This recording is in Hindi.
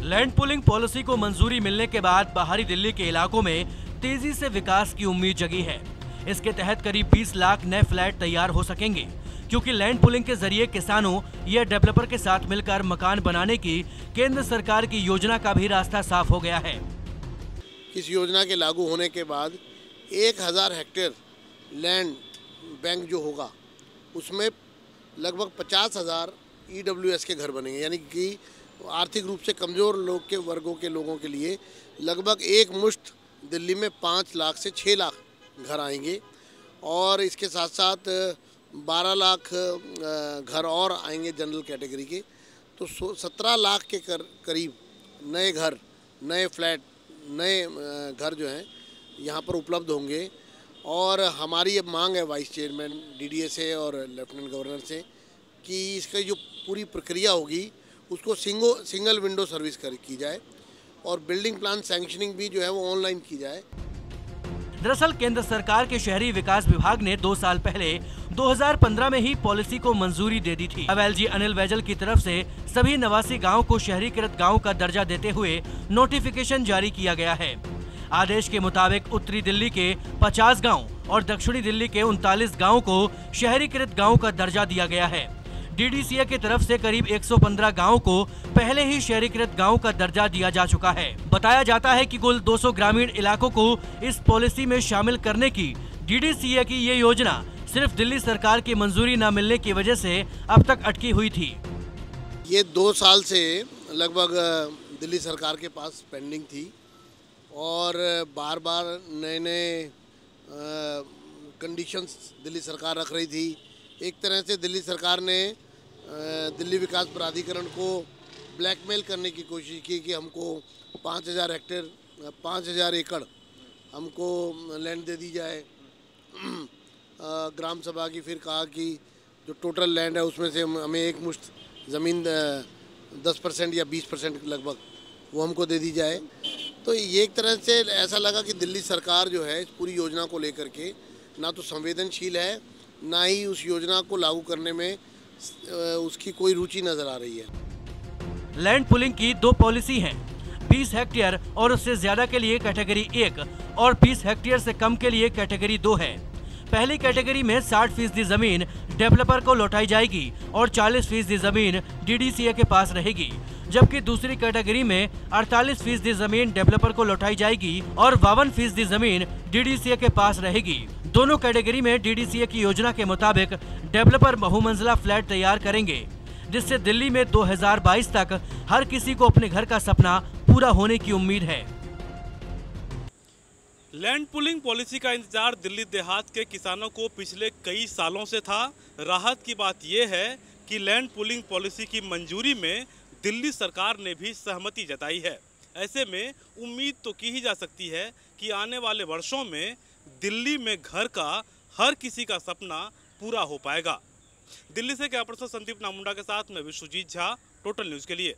लैंड पुलिंग पॉलिसी को मंजूरी मिलने के बाद बाहरी दिल्ली के इलाकों में तेजी से विकास की उम्मीद जगी है। इसके तहत करीब 20 लाख नए फ्लैट तैयार हो सकेंगे, क्योंकि लैंड पुलिंग के जरिए किसानों या डेवलपर के साथ मिलकर मकान बनाने की केंद्र सरकार की योजना का भी रास्ता साफ हो गया है। इस योजना के लागू होने के बाद 1000 हेक्टेयर लैंड बैंक जो होगा उसमें लगभग 50,000 EWS के घर बनेंगे, यानी कि आर्थिक रूप से कमज़ोर लोग के वर्गों के लोगों के लिए लगभग एक मुश्त दिल्ली में 5 लाख से 6 लाख घर आएंगे। और इसके साथ साथ 12 लाख घर और आएंगे जनरल कैटेगरी के। तो 17 लाख के करीब नए घर, नए फ्लैट, नए घर जो हैं यहाँ पर उपलब्ध होंगे। और हमारी अब मांग है वाइस चेयरमैन DDA से और लेफ्टिनेंट गवर्नर से कि इसका जो पूरी प्रक्रिया होगी उसको सिंगल विंडो सर्विस की जाए और बिल्डिंग प्लान सैंक्शनिंग भी जो है वो ऑनलाइन की जाए। दरअसल केंद्र सरकार के शहरी विकास विभाग ने 2 साल पहले 2015 में ही पॉलिसी को मंजूरी दे दी थी। अब LG अनिल बैजल की तरफ से सभी 89 गाँव को शहरीकृत गाँव का दर्जा देते हुए नोटिफिकेशन जारी किया गया है। आदेश के मुताबिक उत्तरी दिल्ली के 50 गाँव और दक्षिणी दिल्ली के 39 गाँव को शहरीकृत गाँव का दर्जा दिया गया है। DDCA की तरफ से करीब 115 गाँव को पहले ही शहरीकृत गाँव का दर्जा दिया जा चुका है। बताया जाता है कि कुल 200 ग्रामीण इलाकों को इस पॉलिसी में शामिल करने की DDCA की ये योजना सिर्फ दिल्ली सरकार की मंजूरी न मिलने की वजह से अब तक अटकी हुई थी। ये 2 साल से लगभग दिल्ली सरकार के पास पेंडिंग थी और बार बार नए कंडीशंस दिल्ली सरकार रख रही थी। एक तरह से दिल्ली सरकार ने दिल्ली विकास प्राधिकरण को ब्लैकमेल करने की कोशिश की कि हमको 5000 हेक्टेयर 5000 एकड़ हमको लैंड दे दी जाए। ग्राम सभा की फिर कहा कि जो टोटल लैंड है उसमें से हमें एक मुश्त ज़मीन 10% या 20% लगभग वो हमको दे दी जाए। तो ये एक तरह से ऐसा लगा कि दिल्ली सरकार जो है इस पूरी योजना को लेकर के ना तो संवेदनशील है, ना ही उस योजना को लागू करने में उसकी कोई रुचि नजर आ रही है। लैंड पुलिंग की 2 पॉलिसी हैं, 20 हेक्टेयर और उससे ज्यादा के लिए कैटेगरी 1 और 20 हेक्टेयर से कम के लिए कैटेगरी 2 है। पहली कैटेगरी में 60% जमीन डेवलपर को लौटाई जाएगी और 40% जमीन DDCA के पास रहेगी, जबकि दूसरी कैटेगरी में 48% जमीन डेवलपर को लौटाई जाएगी और 52% जमीन DDCA के पास रहेगी। दोनों कैटेगरी में DDCA की योजना के मुताबिक डेवलपर बहुमंजिला फ्लैट तैयार करेंगे, जिससे दिल्ली में 2022 तक हर किसी को अपने घर का सपना पूरा होने की उम्मीद है। लैंड पुलिंग पॉलिसी का इंतजार दिल्ली देहात के किसानों को पिछले कई सालों से था। राहत की बात यह है कि लैंड पुलिंग पॉलिसी की मंजूरी में दिल्ली सरकार ने भी सहमति जताई है। ऐसे में उम्मीद तो की ही जा सकती है कि आने वाले वर्षों में दिल्ली में घर का हर किसी का सपना पूरा हो पाएगा। दिल्ली से कैमरा पर्सन संदीप नामुंडा के साथ मैं विश्वजीत झा, टोटल न्यूज़ के लिए।